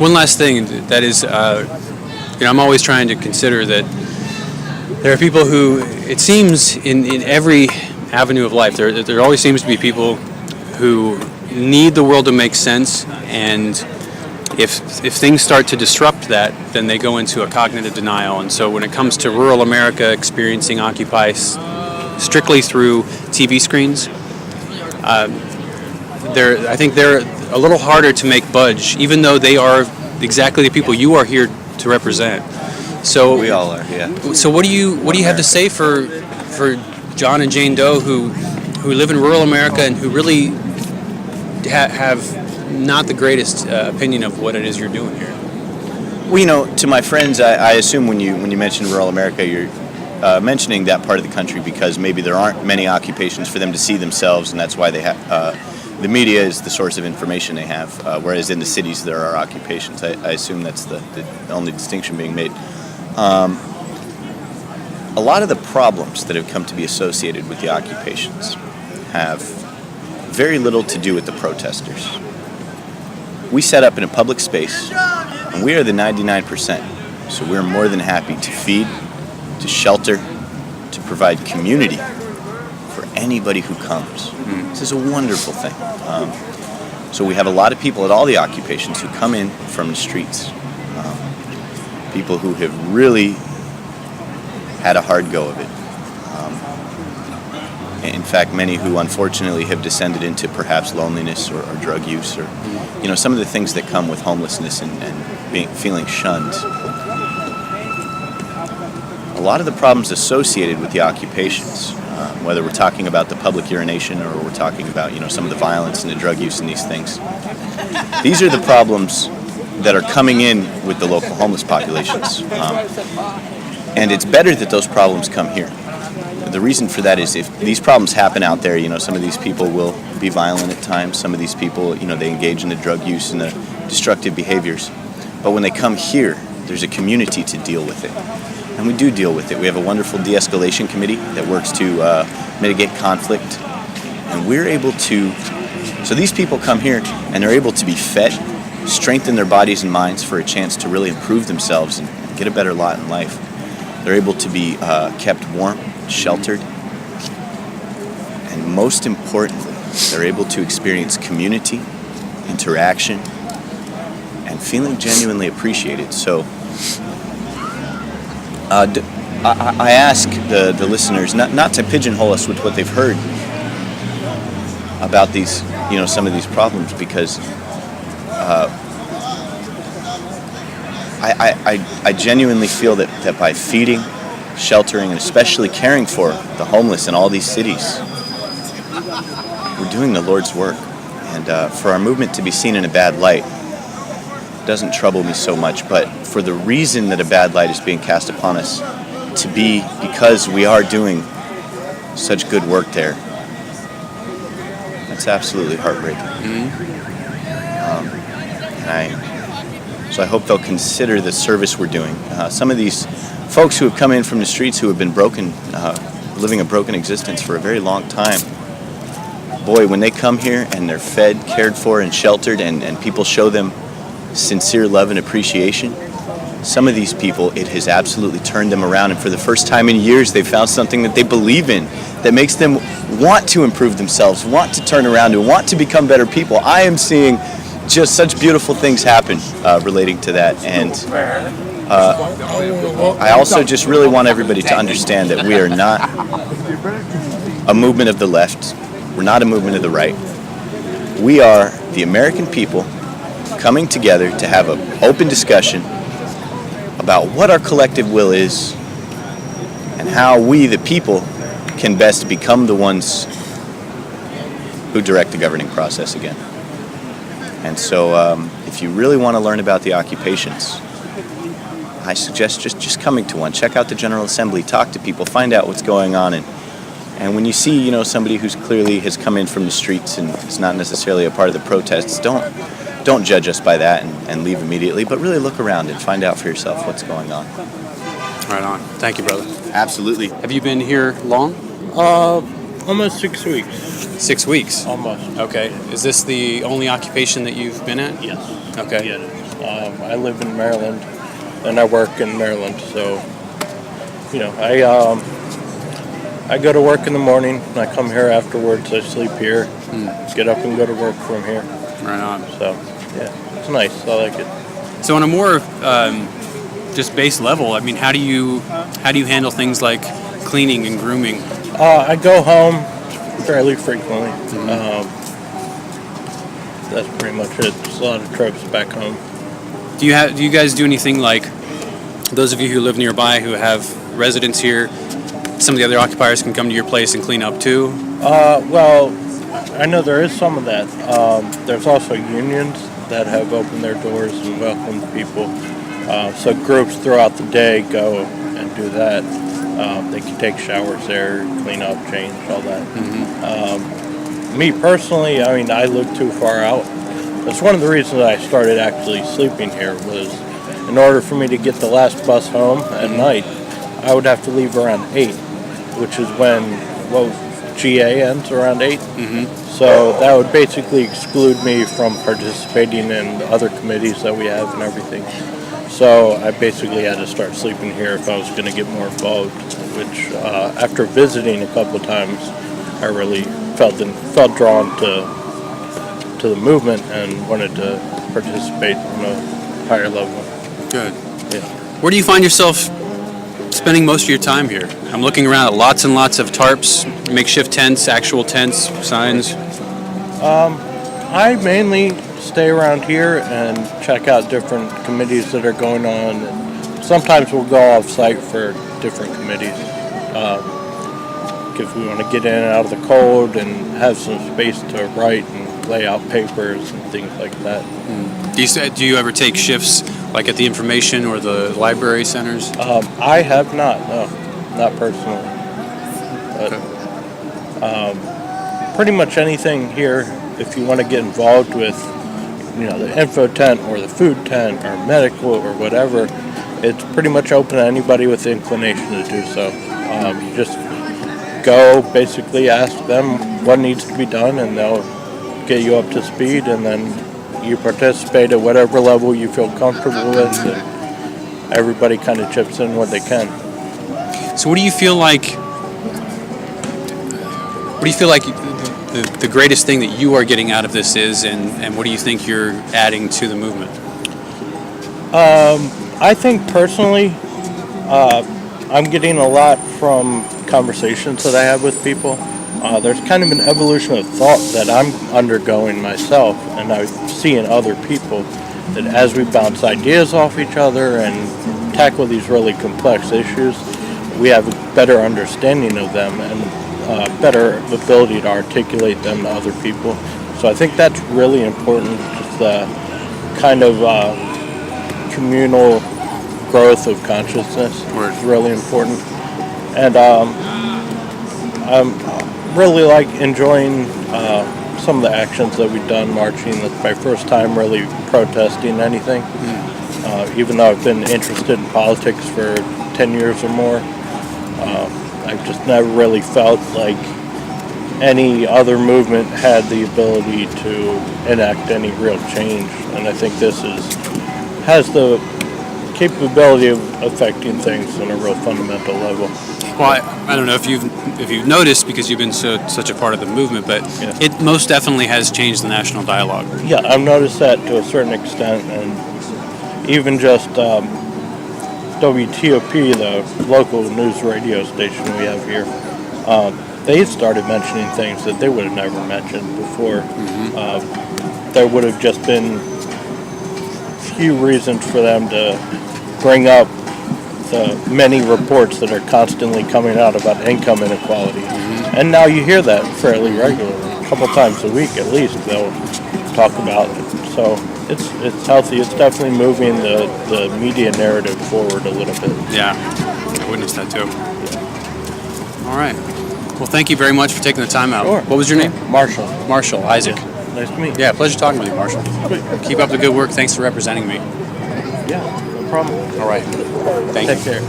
One last thing that is, I'm always trying to consider that there are people who, it seems in every avenue of life, there always seems to be people who need the world to make sense, and if things start to disrupt that, then they go into a cognitive denial. And so when it comes to rural America experiencing Occupy strictly through TV screens, I think they're a little harder to make budge, even though they are exactly the people you are here to represent. So we all are, yeah. So what do you have to say for John and Jane Doe who live in rural America and who really have not the greatest opinion of what it is you're doing here? Well, to my friends, I assume when you mention rural America, you're mentioning that part of the country because maybe there aren't many occupations for them to see themselves, and that's why they have the media is the source of information they have, whereas in the cities there are occupations. I assume that's the only distinction being made. A lot of the problems that have come to be associated with the occupations have very little to do with the protesters. We set up in a public space, and we are the 99%, so we're more than happy to feed, to shelter, to provide community for anybody who comes. This is a wonderful thing. So we have a lot of people at all the occupations who come in from the streets. People who have really had a hard go of it. In fact, many who unfortunately have descended into perhaps loneliness or drug use or, some of the things that come with homelessness and feeling shunned. A lot of the problems associated with the occupations, whether we're talking about the public urination or we're talking about, some of the violence and the drug use and these things, these are the problems that are coming in with the local homeless populations. And it's better that those problems come here. The reason for that is if these problems happen out there, some of these people will be violent at times. Some of these people, they engage in the drug use and the destructive behaviors. But when they come here, there's a community to deal with it. And we do deal with it. We have a wonderful de-escalation committee that works to mitigate conflict. And we're able to, so these people come here and they're able to be fed, strengthen their bodies and minds for a chance to really improve themselves and get a better lot in life. They're able to be kept warm, sheltered, and most importantly, they're able to experience community, interaction, and feeling genuinely appreciated. So I ask the listeners not to pigeonhole us with what they've heard about these, some of these problems, because I genuinely feel that by feeding, sheltering, and especially caring for the homeless in all these cities, we're doing the Lord's work. And for our movement to be seen in a bad light doesn't trouble me so much, but for the reason that a bad light is being cast upon us to be because we are doing such good work there, that's absolutely heartbreaking. So I hope they'll consider the service we're doing. Some of these folks who have come in from the streets who have been broken, living a broken existence for a very long time, boy, when they come here and they're fed, cared for, and sheltered, and people show them sincere love and appreciation, some of these people, it has absolutely turned them around, and for the first time in years, they've found something that they believe in that makes them want to improve themselves, want to turn around, and want to become better people. I am seeing just such beautiful things happen relating to that, and I also just really want everybody to understand that we are not a movement of the left. We're not a movement of the right. We are the American people coming together to have an open discussion about what our collective will is and how we, the people, can best become the ones who direct the governing process again. And so if you really want to learn about the occupations, I suggest just coming to one. Check out the General Assembly, talk to people, find out what's going on. And when you see, somebody who's clearly has come in from the streets and is not necessarily a part of the protests, don't judge us by that and leave immediately, but really look around and find out for yourself what's going on. Right on. Thank you, brother. Absolutely. Have you been here long? Almost 6 weeks. 6 weeks? Almost. Okay. Is this the only occupation that you've been at? Yes. Okay. Yeah. I live in Maryland, and I work in Maryland. So, I go to work in the morning, and I come here afterwards. I sleep here, get up and go to work from here. Right on. So, yeah, it's nice. I like it. So on a more just base level, I mean, how do you handle things like cleaning and grooming? I go home fairly frequently. That's pretty much it. Just a lot of trips back home. Do you guys do anything like those of you who live nearby who have residents here? Some of the other occupiers can come to your place and clean up too. Well, I know there is some of that. There's also unions that have opened their doors and welcomed people. So groups throughout the day go and do that. They can take showers there, clean up, change, all that. Me personally, I mean, I live too far out. That's one of the reasons I started actually sleeping here was in order for me to get the last bus home at night, I would have to leave around 8, which is when GA ends around 8. So that would basically exclude me from participating in the other committees that we have and everything. So I basically had to start sleeping here if I was going to get more involved, which after visiting a couple of times, I really felt drawn to the movement and wanted to participate on a higher level. Good. Yeah. Where do you find yourself spending most of your time here? I'm looking around at lots and lots of tarps, makeshift tents, actual tents, signs. I mainly stay around here and check out different committees that are going on. Sometimes we'll go off-site for different committees if we want to get in and out of the cold and have some space to write and lay out papers and things like that. Do you ever take shifts like at the information or the library centers? I have not, no, not personally. But pretty much anything here, if you want to get involved with, the info tent or the food tent or medical or whatever, it's pretty much open to anybody with the inclination to do so. You just go, basically ask them what needs to be done, and they'll get you up to speed, and then you participate at whatever level you feel comfortable with, and everybody kind of chips in what they can. So what do you feel like the greatest thing that you are getting out of this is, and what do you think you're adding to the movement? I think personally, I'm getting a lot from conversations that I have with people. There's kind of an evolution of thought that I'm undergoing myself, and I see in other people that as we bounce ideas off each other and tackle these really complex issues, we have a better understanding of them and better ability to articulate them to other people. So I think that's really important, just the kind of communal growth of consciousness is really important. And I'm really enjoying some of the actions that we've done marching. That's my first time really protesting anything. Even though I've been interested in politics for 10 years or more, I've just never really felt like any other movement had the ability to enact any real change. And I think this has the capability of affecting things on a real fundamental level. Well, I don't know if you've noticed, because you've been such a part of the movement, but it most definitely has changed the national dialogue. Yeah, I've noticed that to a certain extent, and even just WTOP, the local news radio station we have here, they started mentioning things that they would have never mentioned before. There would have just been few reasons for them to bring up the many reports that are constantly coming out about income inequality. And now you hear that fairly regularly. A couple times a week at least they'll talk about it. So it's healthy. It's definitely moving the media narrative forward a little bit. Yeah, I witnessed that too. All right. Well, thank you very much for taking the time out. Sure. What was your name? Marshall. Marshall, Isaac. Yeah. Nice to meet you. Yeah, pleasure talking with you, Marshall. Keep up the good work. Thanks for representing me. Yeah, no problem. All right. Thank you. Take care.